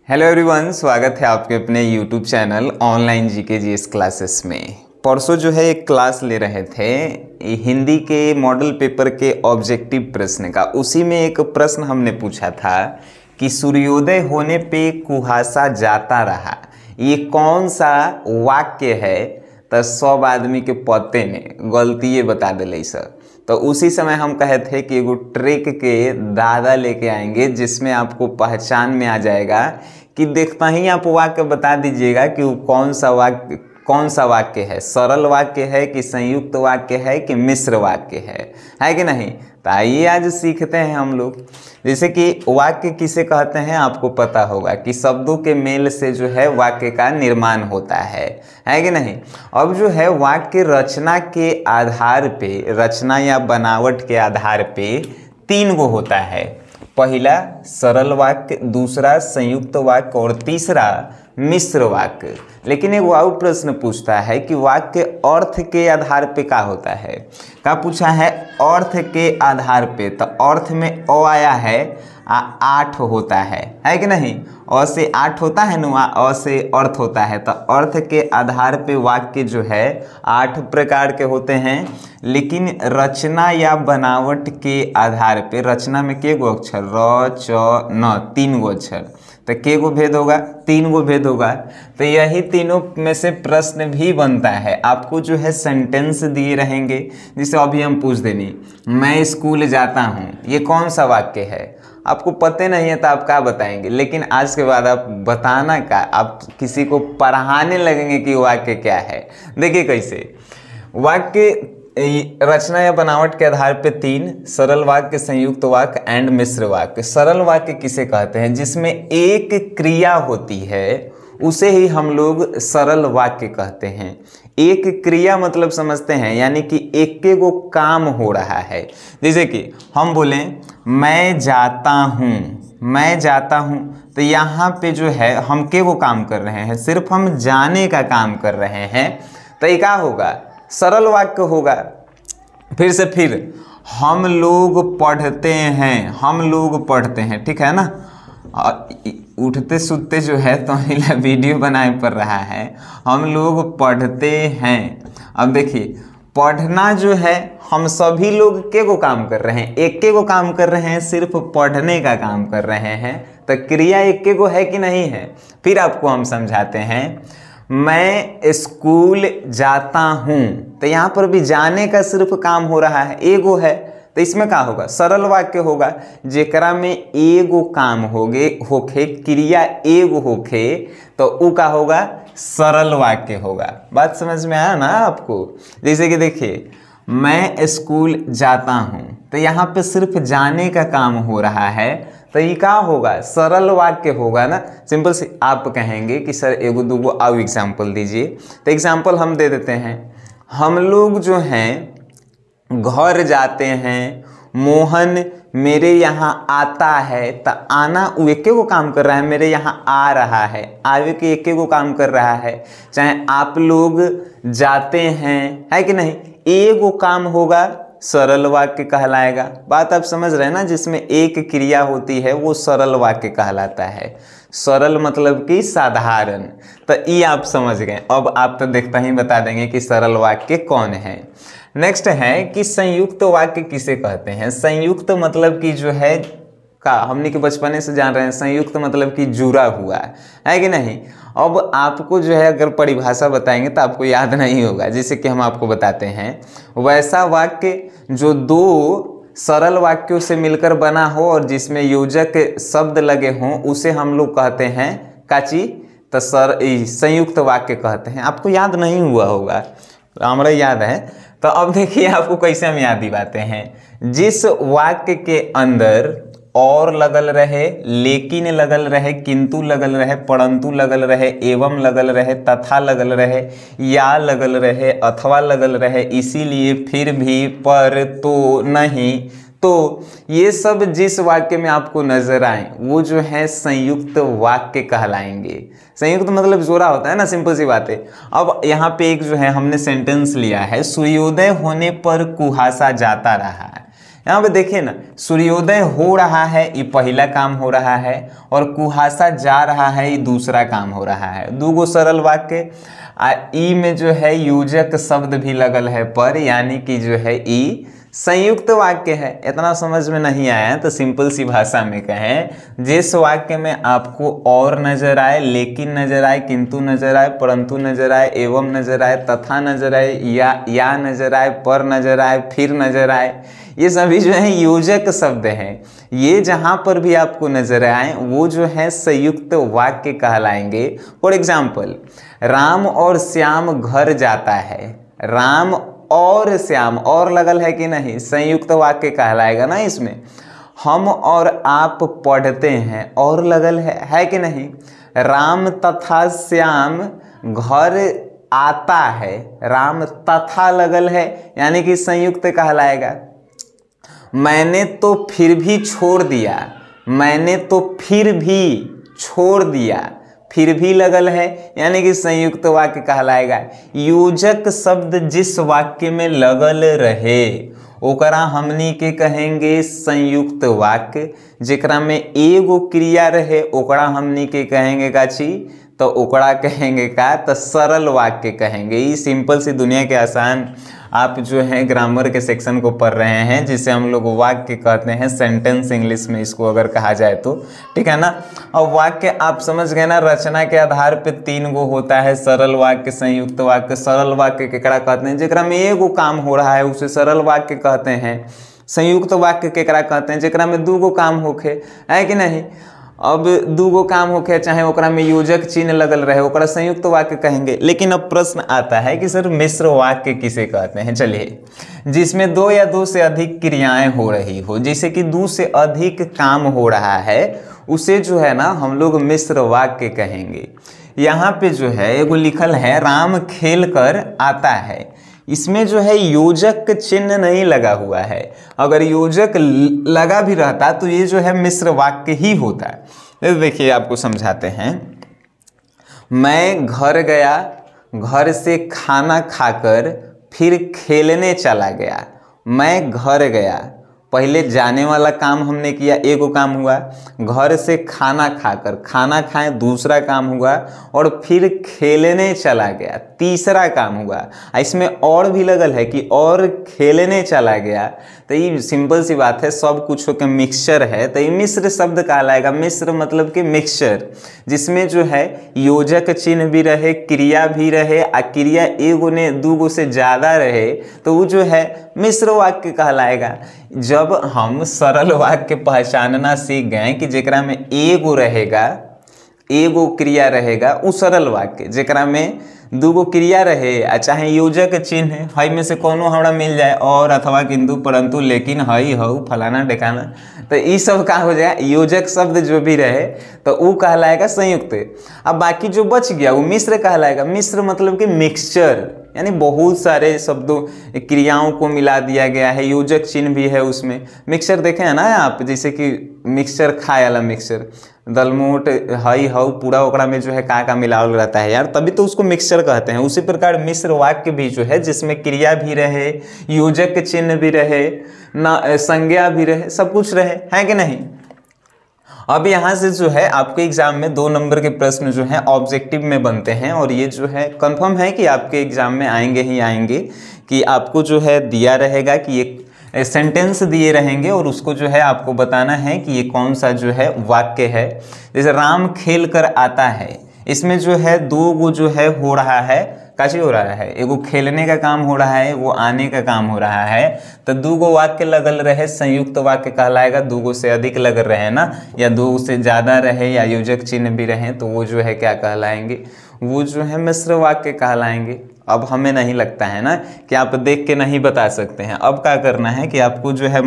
Hello everyone, स्वागत है आपके अपने YouTube channel online GK GS classes में। परसों जो है एक क्लास ले रहे थे हिंदी के मॉडल पेपर के ऑब्जेक्टिव प्रश्न का। उसी में एक प्रश्न हमने पूछा था कि सूर्योदय होने पे कुहासा जाता रहा, ये कौन सा वाक्य है। तो सब आदमी के पते ने गलती बता दिले सर। तो उसी समय हम कहे थे कि एगो ट्रिक के दादा लेके आएंगे जिसमें आपको पहचान में आ जाएगा कि देखता ही आप वाक्य बता दीजिएगा कि वो कौन सा वाक्य है, सरल वाक्य है कि संयुक्त वाक्य है कि मिश्र वाक्य है कि नहीं। तो आइए आज सीखते हैं हम लोग। जैसे कि वाक्य किसे कहते हैं आपको पता होगा कि शब्दों के मेल से जो है वाक्य का निर्माण होता है कि नहीं। अब जो है वाक्य रचना के आधार पे, रचना या बनावट के आधार पे तीन गो होता है। पहला सरल वाक्य, दूसरा संयुक्त वाक्य और तीसरा मिश्र वाक्य। लेकिन एक और प्रश्न पूछता है कि वाक्य अर्थ के आधार पे क्या होता है। क्या पूछा है? अर्थ के आधार पे। तो अर्थ में अ आया है, 8 होता है कि नहीं। अ से 8 होता है ना, अ से अर्थ होता है। तो अर्थ के आधार पे वाक्य जो है 8 प्रकार के होते हैं। लेकिन रचना या बनावट के आधार पे, रचना में के गो अक्षर, र च न, 3 गो अक्षर। तो के गो भेद होगा? 3 गो भेद होगा। तो यही तीनों में से प्रश्न भी बनता है। आपको जो है सेंटेंस दिए रहेंगे, जिसे अभी हम पूछ देनी, मैं स्कूल जाता हूँ, ये कौन सा वाक्य है। आपको पता नहीं है तो आप क्या बताएंगे। लेकिन आज के बाद आप बताना का, आप किसी को पढ़ाने लगेंगे कि वाक्य क्या है। देखिए कैसे वाक्य रचना या बनावट के आधार पे 3, सरल वाक्य, संयुक्त वाक्य एंड मिश्र वाक्य। सरल वाक्य किसे कहते हैं? जिसमें एक क्रिया होती है उसे ही हम लोग सरल वाक्य कहते हैं। एक क्रिया मतलब समझते हैं, यानी कि एक के गो काम हो रहा है। जैसे कि हम बोलें मैं जाता हूँ, मैं जाता हूँ, तो यहाँ पे जो है हम के गो काम कर रहे हैं, सिर्फ हम जाने का काम कर रहे हैं। तो ये क्या होगा? सरल वाक्य होगा। फिर हम लोग पढ़ते हैं, हम लोग पढ़ते हैं, ठीक है ना। उठते सुनते जो है तो वीडियो बनाए पड़ रहा है, हम लोग पढ़ते हैं। अब देखिए पढ़ना जो है हम सभी लोग के को काम कर रहे हैं, एक के को काम कर रहे हैं, सिर्फ पढ़ने का काम कर रहे हैं। तो क्रिया एक के को है कि नहीं है। फिर आपको हम समझाते हैं, मैं स्कूल जाता हूँ, तो यहाँ पर भी जाने का सिर्फ काम हो रहा है, एगो है। तो इसमें क्या होगा? सरल वाक्य होगा, जेकरा में एगो काम होखे, क्रिया एगो होखे, तो उ का होगा? सरल वाक्य होगा। बात समझ में आया ना आपको। जैसे कि देखिए मैं स्कूल जाता हूँ, तो यहाँ पे सिर्फ जाने का काम हो रहा है, तो ये क्या होगा? सरल वाक्य होगा ना। सिंपल से आप कहेंगे कि सर एगो दूगो और एग्जाम्पल दीजिए। तो एग्जाम्पल हम दे देते हैं, हम लोग जो हैं घर जाते हैं, मोहन मेरे यहाँ आता है। तो आना वो एक को काम कर रहा है, मेरे यहाँ आ रहा है, आवे के एक को काम कर रहा है। चाहे आप लोग जाते हैं, है कि नहीं, एगो काम होगा, सरल वाक्य कहलाएगा। बात आप समझ रहे हैं ना। जिसमें एक क्रिया होती है वो सरल वाक्य कहलाता है। सरल मतलब कि साधारण। तो ये आप समझ गए। अब आप तो देखता ही बता देंगे कि सरल वाक्य कौन है। नेक्स्ट है कि संयुक्त वाक्य किसे कहते हैं। संयुक्त मतलब कि जो है का हमने के बचपने से जान रहे हैं, संयुक्त मतलब कि जुड़ा हुआ है कि नहीं। अब आपको जो है अगर परिभाषा बताएंगे तो आपको याद नहीं होगा। जैसे कि हम आपको बताते हैं, वैसा वाक्य जो दो सरल वाक्यों से मिलकर बना हो और जिसमें योजक शब्द लगे हों, उसे हम लोग कहते हैं काची। तो संयुक्त वाक्य कहते हैं। आपको याद नहीं हुआ होगा, हमारा याद है। तो अब देखिए आपको कैसे हम याद दिलाते हैं। जिस वाक्य के अंदर और लगल रहे, लेकिन लगल रहे, किंतु लगल रहे, परंतु लगल रहे, एवं लगल रहे, तथा लगल रहे, या लगल रहे, अथवा लगल रहे, इसीलिए, फिर भी, पर, तो, नहीं, तो ये सब जिस वाक्य में आपको नजर आए वो जो है संयुक्त वाक्य कहलाएंगे। संयुक्त मतलब जोड़ा होता है ना, सिंपल सी बात है। अब यहाँ पे एक जो है हमने सेंटेंस लिया है, सूर्योदय होने पर कुहासा जाता रहा है। यहाँ पे देखिए ना, सूर्योदय हो रहा है ये पहला काम हो रहा है, और कुहासा जा रहा है ये दूसरा काम हो रहा है। दूगो सरल वाक्य, ई में जो है योजक शब्द भी लगल है पर, यानी कि जो है ई संयुक्त वाक्य है। इतना समझ में नहीं आया तो सिंपल सी भाषा में कहें, जिस वाक्य में आपको और नजर आए, लेकिन नजर आए, किंतु नजर आए, परंतु नजर आए, एवं नजर आए, तथा नजर आए, या नजर आए, पर नजर आए, फिर नजर आए, ये सभी जो है योजक शब्द हैं। ये जहाँ पर भी आपको नजर आए वो जो है संयुक्त वाक्य कहलाएंगे। फॉर एग्जाम्पल, राम और श्याम घर जाता है। राम और श्याम, और लगल है कि नहीं, संयुक्त वाक्य कहलाएगा ना इसमें। हम और आप पढ़ते हैं, और लगल है कि नहीं। राम तथा श्याम घर आता है, राम तथा लगल है, यानी कि संयुक्त कहलाएगा। मैंने तो फिर भी छोड़ दिया, मैंने तो फिर भी छोड़ दिया, फिर भी लगल है, यानी कि संयुक्त वाक्य कहलाएगा। योजक शब्द जिस वाक्य में लगल रहे ओकरा हमनी के कहेंगे संयुक्त वाक्य। जेकरा में एगो क्रिया रहे ओकरा हमनी के कहेंगे काची, तो ओकरा कहेंगे का, तो सरल वाक्य कहेंगे। ये सिंपल सी दुनिया के आसान आप जो है ग्रामर के सेक्शन को पढ़ रहे हैं, जिसे हम लोग वाक्य कहते हैं, सेंटेंस इंग्लिश में इसको अगर कहा जाए तो, ठीक है ना। और वाक्य आप समझ गए ना, रचना के आधार पे 3 गो होता है, सरल वाक्य, संयुक्त वाक्य। सरल वाक्य केकरा कहते हैं, जेकरा में एगो काम हो रहा है उसे सरल वाक्य कहते हैं। संयुक्त वाक्य केकरा कहते हैं, जेकरा में 2 गो काम होखे, है कि नहीं। अब 2 गो काम होके चाहे ओकरा में योजक चिन्ह लगल रहे ओकरा संयुक्त वाक्य कहेंगे। लेकिन अब प्रश्न आता है कि सर मिश्र वाक्य किसे कहते हैं। चलिए, जिसमें 2 या 2 से अधिक क्रियाएं हो रही हो, जैसे कि 2 से अधिक काम हो रहा है, उसे जो है ना हम लोग मिश्र वाक्य कहेंगे। यहाँ पे जो है एगो लिखल है, राम खेल कर आता है। इसमें जो है योजक चिन्ह नहीं लगा हुआ है। अगर योजक लगा भी रहता तो ये जो है मिश्र वाक्य ही होता है। देखिए आपको समझाते हैं। मैं घर गया, घर से खाना खाकर फिर खेलने चला गया। मैं घर गया, पहले जाने वाला काम हमने किया, एगो काम हुआ। घर से खाना खाकर, खाना खाए दूसरा काम हुआ, और फिर खेलने चला गया तीसरा काम हुआ। इसमें और भी लगल है कि और खेलने चला गया, तो ये सिंपल सी बात है, सब कुछ के मिक्सचर है, तो ये मिश्र शब्द कहलाएगा। मिश्र मतलब कि मिक्सचर, जिसमें जो है योजक चिन्ह भी रहे, क्रिया भी रहे, आ क्रिया एगो ने 2 गो से ज़्यादा रहे, तो वो जो है मिश्र वाक्य कहलाएगा। जब हम सरल वाक्य पहचानना सीख गए कि जेकरा में एगो रहेगा, एगो क्रिया रहेगा, वो सरल वाक्य। जेकरा में 2 गो क्रिया रहे, चाहे योजक चिन्ह हई में से कोनो हमरा मिल जाए, और अथवा किंतु, परंतु, लेकिन, हई, हऊ, फलाना ढेकाना, तो ये सब का हो जाए, योजक शब्द जो भी रहे तो वो कहलाएगा संयुक्त। अब बाकी जो बच गया वो मिश्र कहलाएगा। मिश्र मतलब कि मिक्सचर, यानी बहुत सारे शब्दों क्रियाओं को मिला दिया गया है, योजक चिन्ह भी है उसमें। मिक्सचर देखे हैं ना आप, जैसे कि मिक्सचर खाए वाला मिक्सचर, दलमोट, हई, हऊ, पूरा ओकरा में जो है का मिलावल रहता है यार, तभी तो उसको मिक्सचर कहते हैं। उसी प्रकार मिश्र वाक्य भी जो है, जिसमें क्रिया भी रहे, योजक चिन्ह भी रहे, ना संज्ञा भी रहे, सब कुछ रहे, है कि नहीं। अब यहाँ से जो है आपके एग्जाम में 2 नंबर के प्रश्न जो हैं ऑब्जेक्टिव में बनते हैं, और ये जो है कंफर्म है कि आपके एग्जाम में आएंगे ही आएंगे। कि आपको जो है दिया रहेगा कि एक सेंटेंस दिए रहेंगे, और उसको जो है आपको बताना है कि ये कौन सा जो है वाक्य है। जैसे राम खेल कर आता है, इसमें जो है 2 गो जो है हो रहा है, काची हो रहा है, एगो खेलने का काम हो रहा है, वो आने का काम हो रहा है, तो 2 गो वाक्य लगल रहे, संयुक्त वाक्य कहलाएगा। 2 गो से अधिक लग रहे ना, या 2 से ज़्यादा रहे, या योजक चिन्ह भी रहे, तो वो जो है क्या कहलाएंगे, वो जो है मिश्र वाक्य कहलाएंगे। अब हमें नहीं लगता है ना कि आप देख के नहीं बता सकते हैं। अब क्या करना है कि आपको जो है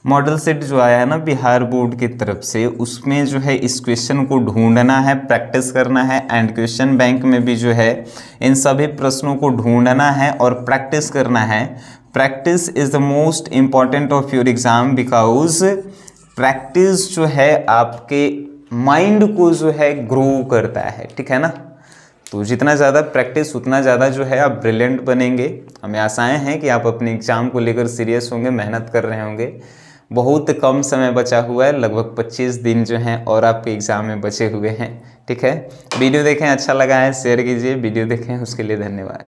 मॉडल सेट जो आया है ना बिहार बोर्ड की तरफ से, उसमें जो है इस क्वेश्चन को ढूंढना है, प्रैक्टिस करना है। एंड क्वेश्चन बैंक में भी जो है इन सभी प्रश्नों को ढूंढना है और प्रैक्टिस करना है। Practice is the most important of your exam, because practice जो है आपके माइंड को जो है ग्रो करता है, ठीक है ना। तो जितना ज़्यादा प्रैक्टिस उतना ज़्यादा जो है आप ब्रिलियंट बनेंगे। हमें आशाएं हैं कि आप अपने एग्ज़ाम को लेकर सीरियस होंगे, मेहनत कर रहे होंगे। बहुत कम समय बचा हुआ है, लगभग 25 दिन जो हैं और आपके एग्ज़ाम में बचे हुए हैं। ठीक है, वीडियो देखें, अच्छा लगा है शेयर कीजिए, वीडियो देखें उसके लिए धन्यवाद।